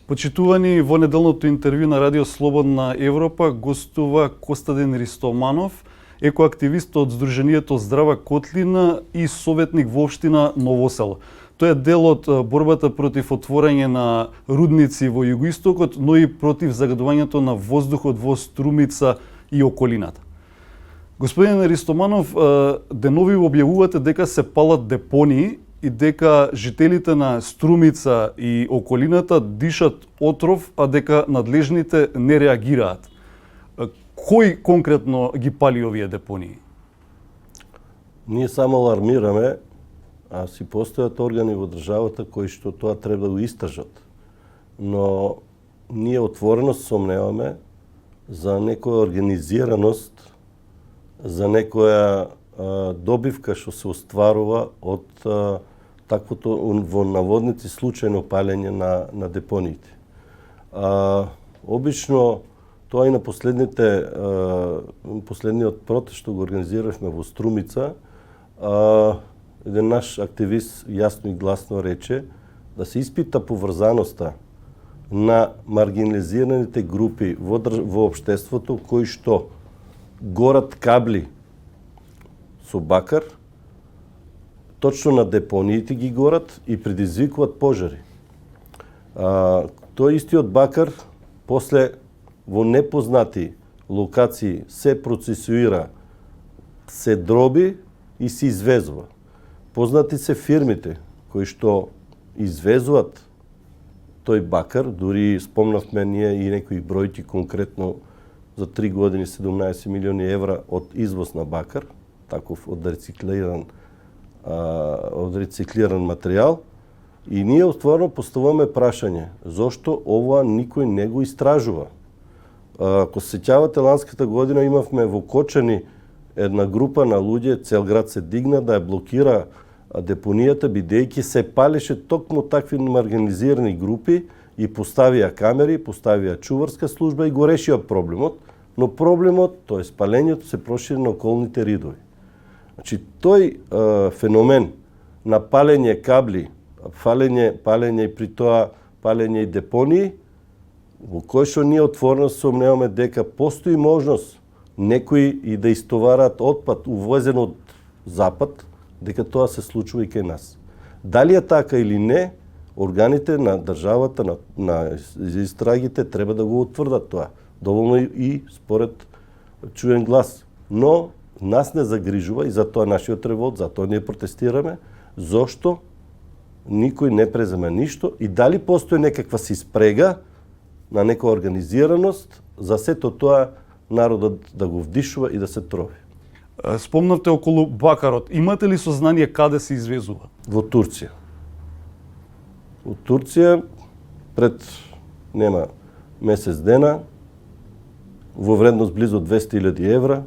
Почитувани, во неделното интервју на Радио Слободна Европа гостува Костадин Ристоманов, екоактивист од Сдруженијето Здрава Котлина и советник во општина Ново село. Тој е дел од борбата против отворање на рудници во југоистокот, но и против загадувањето на воздухот во Струмица и околината. Господин Ристоманов, денови објавувате дека се палат депонии и дека жителите на Струмица и околината дишат отров, а дека надлежните не реагираат. Кој конкретно ги пали овие депонии? Ние само алармираме, а си постојат органи во државата кои што тоа треба да го истражат. Но ние отворено сомневаме за некоја организираност, за некоја добивка што се остварува од таквото во наводници случајно палење на депониите. Обично тоа и на последниот протест што го организиравме во Струмица, еден наш активист јасно и гласно рече да се испита поврзаноста на маргинализираните групи во општеството кои што горат кабли со бакар, точно на депониите ги горат и предизвикуваат пожари. Тој истиот бакар после во непознати локации се процесуира, се дроби и се извезува. Познати се фирмите кои што извезуваат тој бакар, дури спомнавме ние и некои бројки конкретно за 3 години 17 милиони евра од извоз на бакар, таков од рециклиран материјал. И ние отворено поставуваме прашање, зошто ова никој не го истражува? Ако се сеќавате, ланската година имавме во Кочани една група на луѓе, цел град се дигна да ја блокира депонијата, бидејќи се палеше токму такви маргинализирани групи и поставија камери, поставија чуварска служба и го решија проблемот, но проблемот, тој палењето, се прошири на околните ридови. Значи, тој феномен на палење кабли, палење и при тоа палење и депонии, во кој што ние отворено сомневаме дека постои можност некои и да истовараат отпад увозен од запад, дека тоа се случува и кај нас. Дали е така или не, органите на државата, на истрагите треба да го утврдат тоа. Доволно и според чуен глас. Но нас не загрижува и затоа нашиот револт, затоа ние протестираме, зошто никој не презема ништо и дали постои некаква си спрега на некоја организираност за сето тоа народот да го вдишува и да се трови. Спомнавте околу бакарот. Имате ли сознание каде се извезува? Во Турција. Во Турција пред нема месец дена во вредност близу 200.000 евра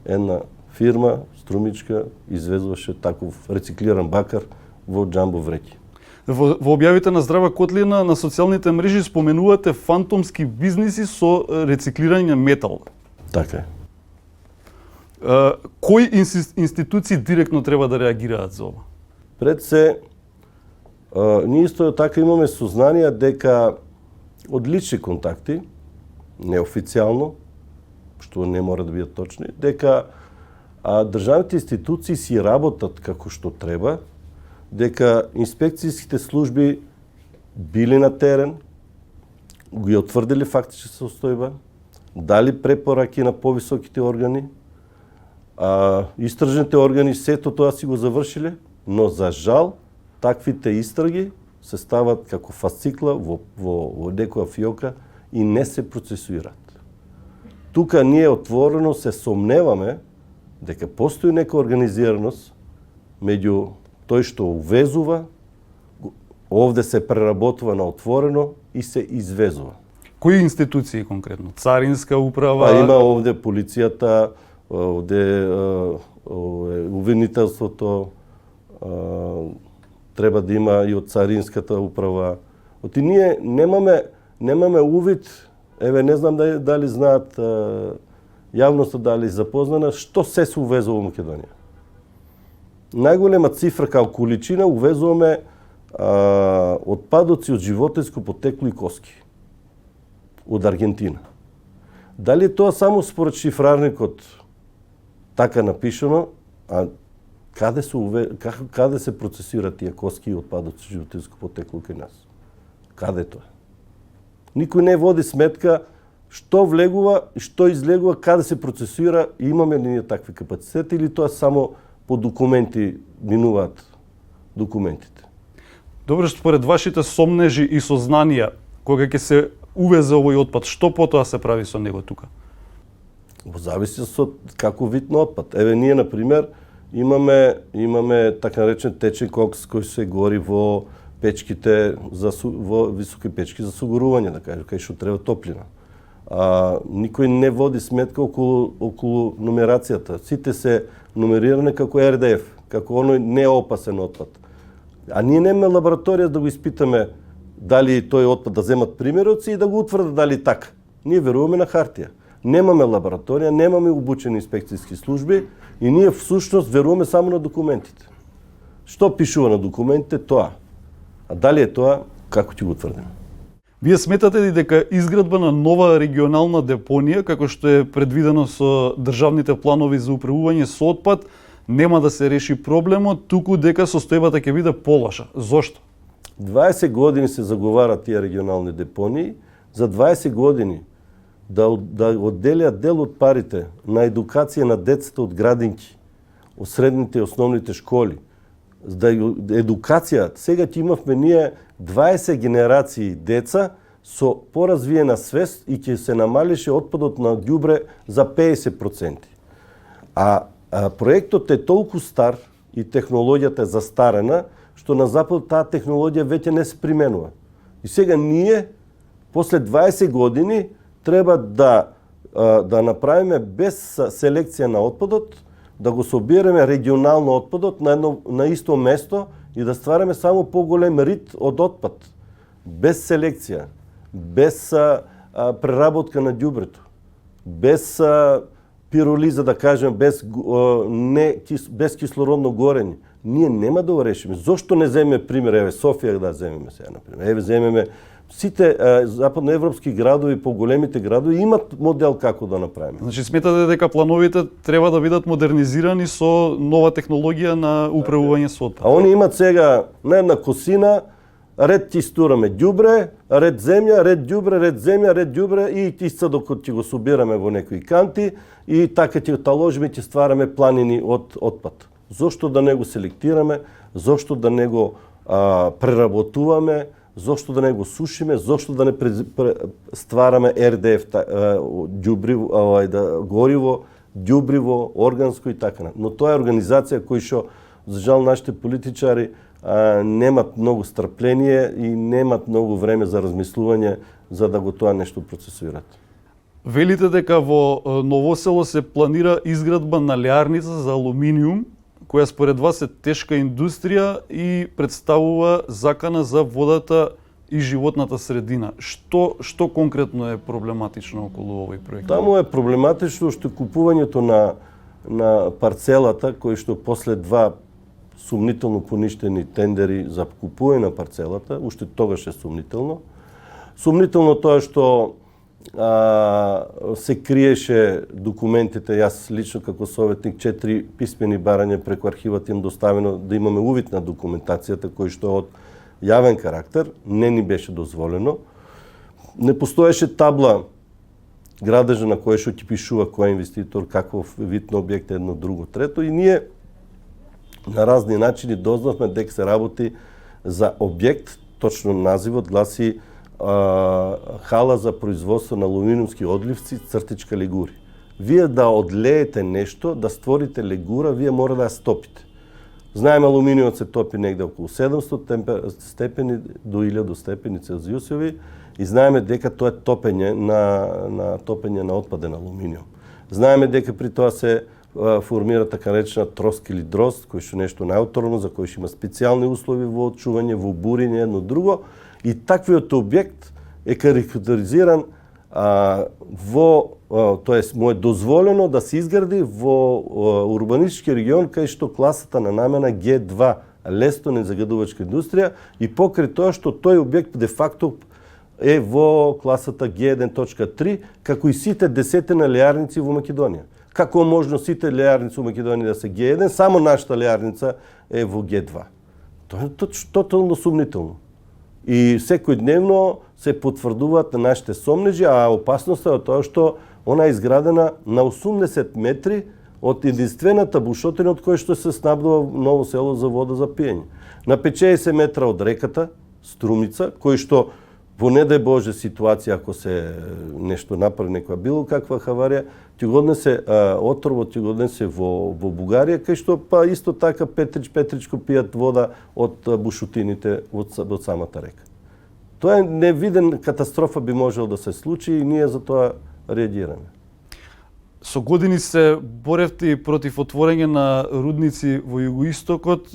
една фирма струмичка извезуваше таков рециклиран бакар во џамбо вреќи. Во објавите на Здрава Котлина на социјалните мрежи споменувате фантомски бизниси со рециклирање метал. Така е. Кои институции директно треба да реагираат за ова? Пред се, ние исто така имаме сознание дека од лични контакти, неофицијално, што не мора да бидат точни, дека државните институции си работат како што треба, дека инспекцијските служби били на терен, ги утврдили фактична состојба, дали препораки на повисоките органи, истражните органи сето тоа си го завршиле, но за жал таквите истраги се стават како фасцикла во некоја фиока и не се процесуираат. Тука ние отворено се сомневаме дека постои нека организираност меѓу тој што увезува, овде се преработува на отворено и се извезува. Кои институции конкретно? Царинска управа? Има овде полицијата, овде уведнителството, треба да има и од царинската управа. Оти ние немаме увид, еве не знам дали знаат јавноста, дали запознана, што се увезува во Македонија. Најголема цифра као количина увезуваме отпадоци од животинско потекло и коски од Аргентина. Дали е тоа само според шифрарникот така напишано, а каде се процесираат тие коски и отпадоци животинско потекло кај нас? Каде е тоа? Никој не води сметка што влегува и што излегува, каде се процесира и имаме ли ние такви капацитети или тоа само по документи минуваат документите? Добре, според вашите сомнежи и сознанија, кога ќе се увезе овој отпад, што потоа се прави со него тука? Зависи од како вид на отпад. Еве ние на пример имаме така наречен течен кокс кој се гори во печките во високи печки за сугорување, да кажем, кај што треба топлина. Никој не води сметка околу нумерацијата. Сите се нумерирани како РДФ, како оној неопасен отпад. А ние немаме лабораторија да го испитаме дали тој отпад да земат примероци и да го утврдат дали така. Ние веруваме на хартија. Немаме лабораторија, немаме обучени инспекцијски служби и ние всушност веруваме само на документите. Што пишува на документите, тоа. А дали е тоа, како ќе го утврдиме? Вие сметате ли дека изградба на нова регионална депонија, како што е предвидено со државните планови за управување со отпад, нема да се реши проблемот, туку дека состојбата ќе биде полоша? Зошто? 20 години се заговарат тие регионални депонии, за 20 години да одделиат дел од парите на едукација на децата од градинки, од средните и основните школи, едукација, сега ќе имавме ние 20 генерации деца со поразвиена свест и ќе се намалише отпадот на ѓубре за 50%. Проектот е толку стар и технологијата е застарена, што на Запад таа технологија веќе не се применува. И сега ние, после 20 години, треба да направиме без селекција на отпадот, да го собереме регионално отпадот на исто место и да ствараме само поголем рит од отпад. Без селекција, без преработка на ѓубрето, без пиролиза, да кажем, без кислородно горење. Ние нема да го решиме. Зошто не земеме пример, еве Софија да земеме сега, например. Еве земеме сите западноевропски градови, поголемите градови имат модел како да направиме. Значи сметате дека плановите треба да бидат модернизирани со нова технологија на управување со отпад? А они имат сега на една косина ред ти стураме ѓубре, ред земја, ред ѓубре, ред земја, ред ѓубре и тиста докато ќе го собираме во некои канти и така ќе таложиме, ќе ствараме планини од отпад. Зошто да не го селектираме, зошто да не го преработуваме, зошто да не го сушиме, зошто да не ствараме РДФ, гориво, ѓубриво, органско и така. Но тоа е организација кој што, за жал, нашите политичари немат многу страпление и немат многу време за размислување за да го тоа нешто процесуират. Велите дека во Ново село се планира изградба на леарница за алуминиум, која според вас е тешка индустрија и представува закана за водата и животната средина. Што конкретно е проблематично околу овој проект? Таму е проблематично што купувањето на парцелата, кои што после два сумнително поништени тендери за купување на парцелата, уште тогаш е сумнително. Сумнително тоа што се криеше документите, јас лично како советник 4 писмени барања преку архивот им доставено да имаме увид на документацијата кој што од јавен карактер не ни беше дозволено. Не постоеше табла градежа на која што ќе пишува кој инвеститор, каков вид на објект едно, друго, трето и ние на разни начини дознавме дека се работи за објект, точно називот гласи хала за производство на алуминиумски одливци, цртичка легури. Вие да одлеете нешто, да створите легура, вие мора да ја стопите. Знаеме, алуминиумот се топи негде околу 700 степени до 1000 степени Целзиусови и знаеме дека тоа е топење на отпаден алуминиум. Знаеме дека при тоа се формира така наречена троск или дрозд, кој што нешто најотровно, за кој што има специјални услови во очување, во буриње, едно друго. И таквиот објект е карактеризиран му е дозволено да се изгради во урбанистички регион кај што класата на намена Г2 лесно незагадувачка индустрија и покрај тоа што тој објект де факто е во класата G1.3, како и сите десетина леарници во Македонија. Како можно сите леарници во Македонија да се G1, само нашата леарница е во G2. Тоа е тотално сумнително. И секојдневно се потврдуваат на нашите сомнежи, а опасноста е од тоа што она е изградена на 80 метри од единствената бушотина од која што се снабдува Ново село за вода за пиење. На 50 метра од реката, Струмица, кој што во не дај Боже ситуација, ако се нешто направи, некоја било каква хаварија, ќе го однесе отровот, ќе го однесе во Бугарија, кај што па исто така петричко пијат вода од бушотините од самата река. Тоа е невиден катастрофа би можел да се случи и ние за тоа реагираме. Со години се боревте и против отворање на рудници во југоистокот,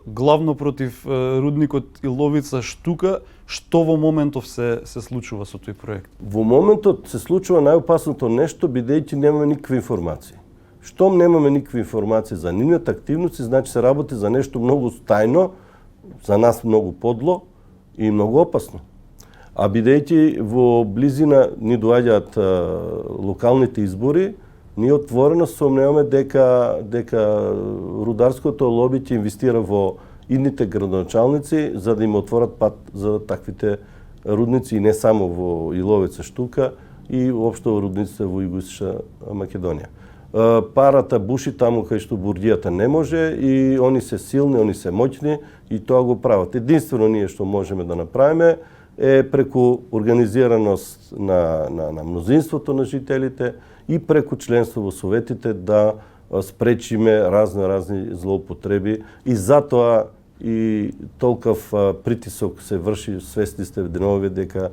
главно против рудникот Иловица Штука. Што во моментов се случува со тој проект? Во моментот се случува најопасното нешто, бидејќи немаме никакви информации. Штом немаме никакви информации за нивните активности, значи се работи за нешто многу тајно, за нас многу подло и многу опасно. А бидејќи во близина ни доаѓаат локалните избори, ние отворено сомневаме дека рударското лоби ќе инвестира во идните градоначалници за да им отворат пат за таквите рудници и не само во Иловица Штука и општо рудниците во Југоисточна Македонија. Парата буши таму кај што бургијата не може и они се силни, они се моќни и тоа го прават. Единствено ние што можеме да направиме е преку организираност на мнозинството на жителите и преку членство во советите да спречиме разни злоупотреби и затоа и толков притисок се врши, свесни сте денови дека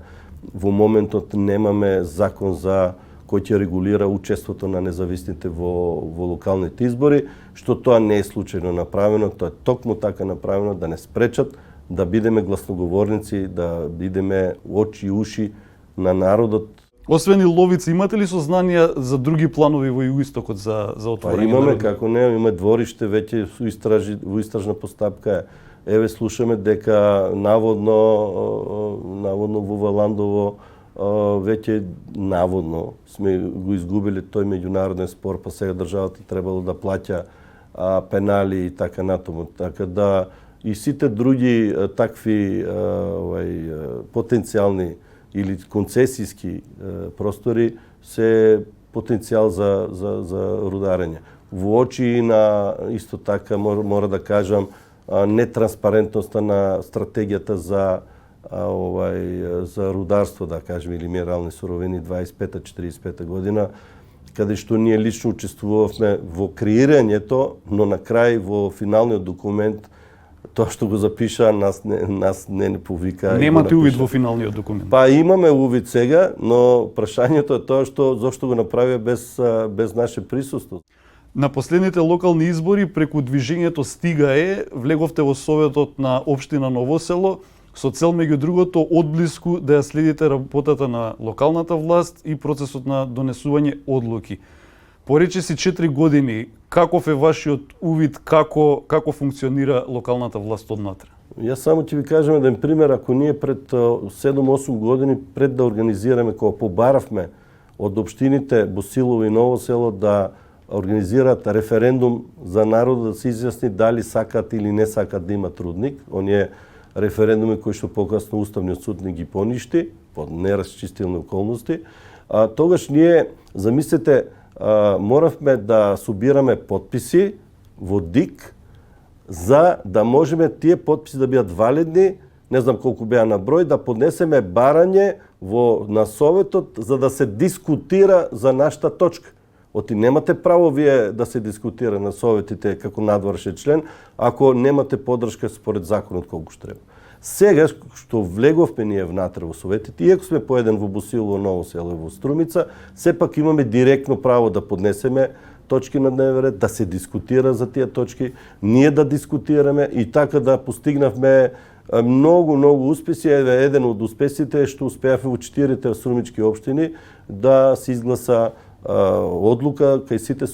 во моментот немаме закон за кој ќе регулира учеството на независните во локалните избори, што тоа не е случајно направено, тоа е токму така направено да не спречат да бидеме гласноговорници, да бидеме очи и уши на народот. Освен Иловица, имате ли сознанија за други планови во југоистокот за отворање? Имаме, како не, имаме двориште веќе во истражна постапка. Еве слушаме дека наводно во Валандово веќе наводно сме го изгубили тој меѓународен спор, па сега државата требало да плаќа пенали и така натаму. Така да и сите други такви потенцијални или концесијски простори се потенцијал за рударење. Во очи на исто така мора да кажам нетранспарентноста на стратегијата за рударство, да кажем, или минерални суровини 25-45 година, каде што ние лично учествувавме во креирањето, но на крај во финалниот документ тоа што го запиша нас не повика. Немате увид во финалниот документ? Па имаме увид сега, но прашањето е тоа што зошто го направија без наше присуство. На последните локални избори преку движењето Стига влеговте во Советот на општина Ново село со цел меѓу другото одблиску да ја следите работата на локалната власт и процесот на донесување одлуки. Поречиси 4 години, каков е вашиот увид како функционира локалната власт однатре? Јас само ќе ви кажам еден пример, ако ние пред 7-8 години пред да организираме, кога побаравме од општините Босилово и Ново село да организираат референдум за народот да се изјасни дали сакаат или не сакаат да имат рудник, оние референдуми кои што покасно Уставниот суд не ги поништи под нерасчистилни околности, тогаш ние, замислете, моравме да собираме подписи во ДИК за да можеме тие подписи да бидат валидни, не знам колку беа на број, да поднесеме барање на Советот за да се дискутира за нашата точка. Оти немате право вие да се дискутира на советите како надвршен член, ако немате поддршка според законот колку што треба. Сега што влеговме ние внатре во советите, иако сме поеден во Босилово, Ново село и во Струмица, сепак имаме директно право да поднесеме точки на дневен ред, да се дискутира за тие точки, ние да дискутираме и така да постигнавме многу успеси. Еден од успесите е што успеавме во 4 струмички општини да се изгласа одлука кај сите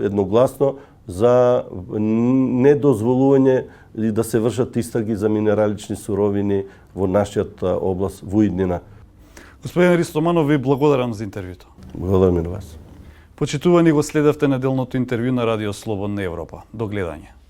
едногласно за недозволување и да се вршат истраги за минералични суровини во нашата област, во иднина. Господин Ристоманов, ви благодарам за интервјуто. Благодарам и на вас. Почитувани, го следавте неделното интервју на Радио Слободна Европа. До гледање.